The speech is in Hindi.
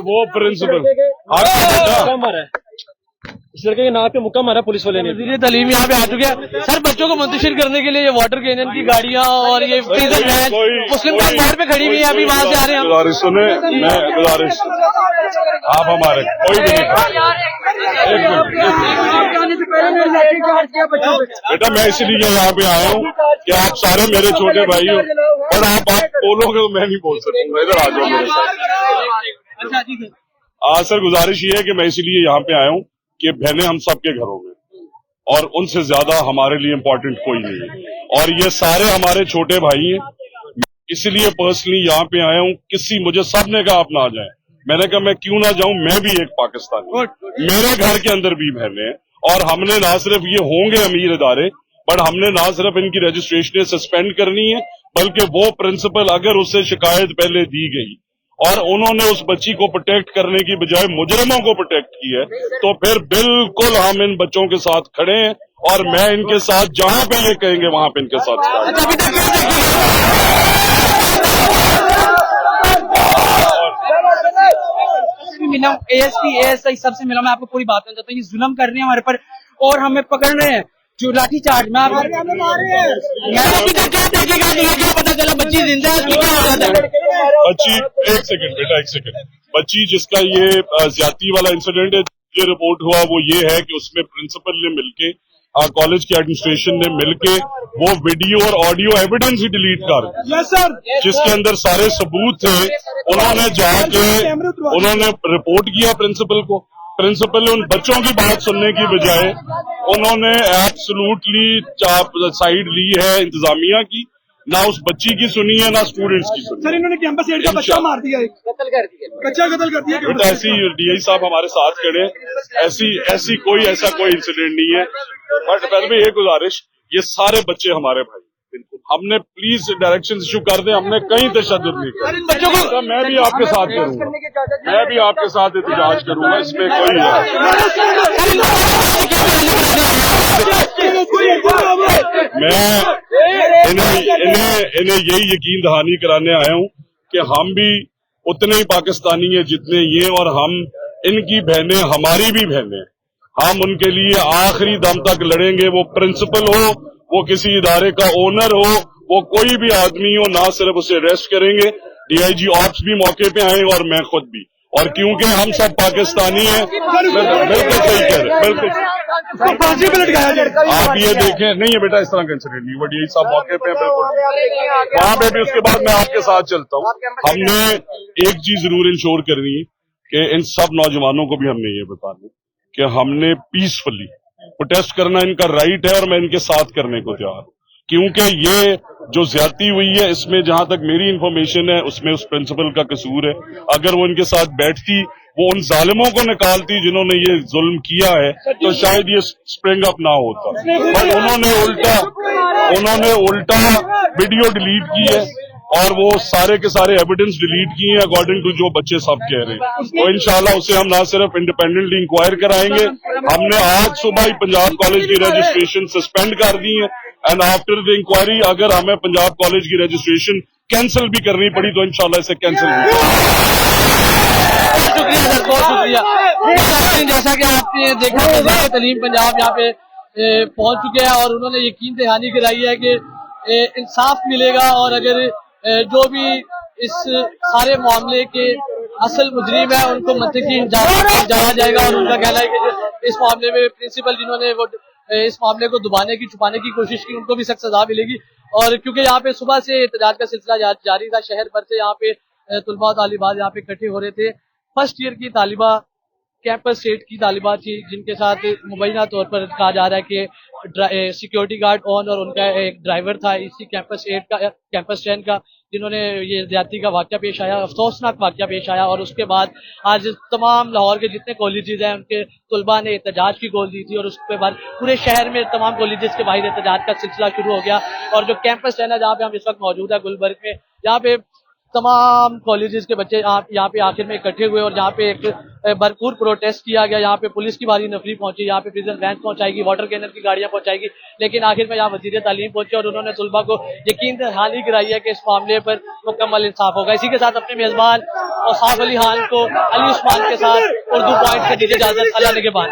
वो प्रिंसिपल इस लड़के के नाक पे मुक्का मारा पुलिस वाले ने। वज़ीर तालीम यहाँ पे आ चुके हैं सर। बच्चों को मुंतशिर करने के लिए ये वाटर कैनन की गाड़ियाँ और ये डीजल वैन मुस्लिम कॉरिडोर पे खड़ी हुई है, अभी वहाँ से आ रहे हैं। गुजारिश सुने, मैं गुजारिश आप हमारे कोई भी बेटा, मैं इसलिए यहाँ पे आया हूँ कि आप सारे मेरे छोटे भाई हो, और आप बोलोगे तो मैं नहीं बोल सकूंगा। इधर आ जाओ मेरे साथ। आज सर गुजारिश ये है कि मैं इसलिए यहाँ पे आया हूँ कि बहनें हम सबके घरों में, और उनसे ज्यादा हमारे लिए इम्पोर्टेंट कोई नहीं है, और ये सारे हमारे छोटे भाई हैं। इसलिए पर्सनली यहाँ पे आया हूँ। मुझे सबने कहा आप ना जाए, मैंने कहा मैं क्यों ना जाऊं, मैं भी एक पाकिस्तानी, मेरे घर के अंदर भी बहनें हैं, और हमने ना सिर्फ ये होंगे अमीर इदारे, बट हमने ना सिर्फ इनकी रजिस्ट्रेशन सस्पेंड करनी है, बल्कि वो प्रिंसिपल अगर उससे शिकायत पहले दी गई और उन्होंने उस बच्ची को प्रोटेक्ट करने की बजाय मुजरिमों को प्रोटेक्ट की है, तो फिर बिल्कुल हम इन बच्चों के साथ खड़े हैं, और मैं इनके साथ जहां पे ये कहेंगे वहां पे इनके साथ मिला हूँ। ASP ASI सबसे मिला, मैं आपको पूरी बात करना चाहता हूँ। ये जुल्म कर रहे हैं हमारे पर और हमें पकड़ रहे हैं, जो लाठी चार्ज में क्या पता चला बच्ची जिंदा है, क्या हालत है? बच्ची एक सेकंड, बच्ची जिसका ये ज्यादती वाला इंसिडेंट है, जो रिपोर्ट हुआ वो ये है कि उसमें प्रिंसिपल ने मिलके, कॉलेज की एडमिनिस्ट्रेशन ने मिलके वो वीडियो और ऑडियो एविडेंस ही डिलीट कर, जिसके अंदर सारे सबूत थे, उन्होंने जाके उन्होंने रिपोर्ट किया प्रिंसिपल को। प्रिंसिपल ने उन बच्चों की बात सुनने की बजाय उन्होंने एब्सोल्युटली साइड ली है इंतजामिया की, ना उस बच्ची की सुनी है, ना स्टूडेंट्स की सुनी। सर इन्होंने कैंपस एड का बच्चा मार दिया, कत्ल कर दिया। बेटा ऐसी DI साहब हमारे साथ खड़े, ऐसी कोई इंसिडेंट नहीं है। बट फिर भी एक गुजारिश, ये सारे बच्चे हमारे भाई, बिल्कुल हमने प्लीज डायरेक्शन इशू कर दें, हमने कहीं तशद्दुद नहीं किया। मैं भी आपके साथ करूंगा, मैं भी आपके साथ एहतजाज करूंगा, इसमें कोई मैं इन्हें यही यकीन दहानी कराने आया हूं कि हम भी उतने ही पाकिस्तानी हैं जितने ये, और हम इनकी बहनें हमारी भी बहनें, हम उनके लिए आखिरी दम तक लड़ेंगे। वो प्रिंसिपल हो, वो किसी इदारे का ओनर हो, वो कोई भी आदमी हो, ना सिर्फ उसे अरेस्ट करेंगे, DIG ऑप्स भी मौके पे आए और मैं खुद भी, और क्योंकि हम सब पाकिस्तानी हैं। बिल्कुल सही कह रहे, बिल्कुल आप ये देखें, नहीं है बेटा इस तरह का इंसिडेंट नहीं, वो DI साहब मौके पे हैं, बिल्कुल वहां पे भी। उसके बाद मैं आपके साथ चलता हूँ। हमने एक चीज जरूर इंश्योर करनी है कि इन सब नौजवानों को भी हमने ये बताना कि हमने पीसफुली प्रोटेस्ट करना इनका राइट है, और मैं इनके साथ करने को तैयार हूं, क्योंकि ये जो ज्यादती हुई है इसमें जहां तक मेरी इंफॉर्मेशन है उसमें उस प्रिंसिपल का कसूर है। अगर वो इनके साथ बैठती, वो उन जालिमों को निकालती जिन्होंने ये जुल्म किया है, तो शायद ये स्प्रिंग अप ना होता। पर उन्होंने उल्टा वीडियो डिलीट की है, और वो सारे के सारे एविडेंस डिलीट किए हैं अकॉर्डिंग टू जो बच्चे सब कह रहे हैं। तो इंशाल्लाह उसे हम ना सिर्फ इंडिपेंडेंटली इंक्वायर कराएंगे, हमने आज सुबह ही पंजाब कॉलेज की रजिस्ट्रेशन सस्पेंड कर दी है, एंड आफ्टर द इंक्वायरी अगर हमें पंजाब कॉलेज की रजिस्ट्रेशन कैंसिल भी करनी पड़ी तो इंशाल्लाह इसे कैंसिल भी। शुक्रिया सर, बहुत शुक्रिया। जैसा कि आपने देखा वज़ीर तालीम पंजाब यहाँ पे पहुंच चुके हैं, और उन्होंने यकीन दहानी कराई है कि इंसाफ मिलेगा, और अगर जो भी इस सारे मामले के असल मुजरिम है उनको मंतकी जाना जाएगा। और उनका कहना है कि इस मामले में प्रिंसिपल जिन्होंने वो इस मामले को दबाने की छुपाने की कोशिश की, उनको भी सख्त सजा मिलेगी। और क्योंकि यहाँ पे सुबह से एहतजाज का सिलसिला जारी था, शहर भर से यहाँ पे तुलबा तालिबात यहाँ पे इकट्ठे हो रहे थे। फर्स्ट ईयर की तालिबा, कैंपस सेट की तालिबा थी, जिनके साथ मुबैना तौर पर कहा जा रहा है कि सिक्योरिटी गार्ड ऑन और उनका एक ड्राइवर था इसी कैंपस 10 का, जिन्होंने ये ज्यादती का वाकया पेश आया, अफसोसनाक वाकया पेश आया। और उसके बाद आज तमाम लाहौर के जितने कॉलेजेस हैं उनके तुलबा ने एहतजाज की कॉल दी थी, और उसके बाद पूरे शहर में तमाम कॉलेजेस के बाहर एहतजाज का सिलसिला शुरू हो गया। और जो कैंपस 10 है जहाँ पे हम इस वक्त मौजूद है गुलबर्ग में, यहाँ पे तमाम कॉलेजेस के बच्चे यहाँ पे आखिर में इकट्ठे हुए, और जहाँ पे एक भरपूर प्रोटेस्ट किया गया। यहाँ पे पुलिस की भारी नफरी पहुंची, यहाँ पे प्रिजन वैन पहुंचाएगी, वाटर कैनन की गाड़ियां पहुंचाएगी, लेकिन आखिर में यहाँ वजीर तालीम पहुंचे और उन्होंने तुलबा को यकीन दहानी कराई है कि इस मामले पर मुकम्मल इंसाफ होगा। इसी के साथ अपने मेजबान और साफ अली खान को अली उस्मान के साथ उर्दू पॉइंट से दीजिए इजाजत। अल्लाह के बाद।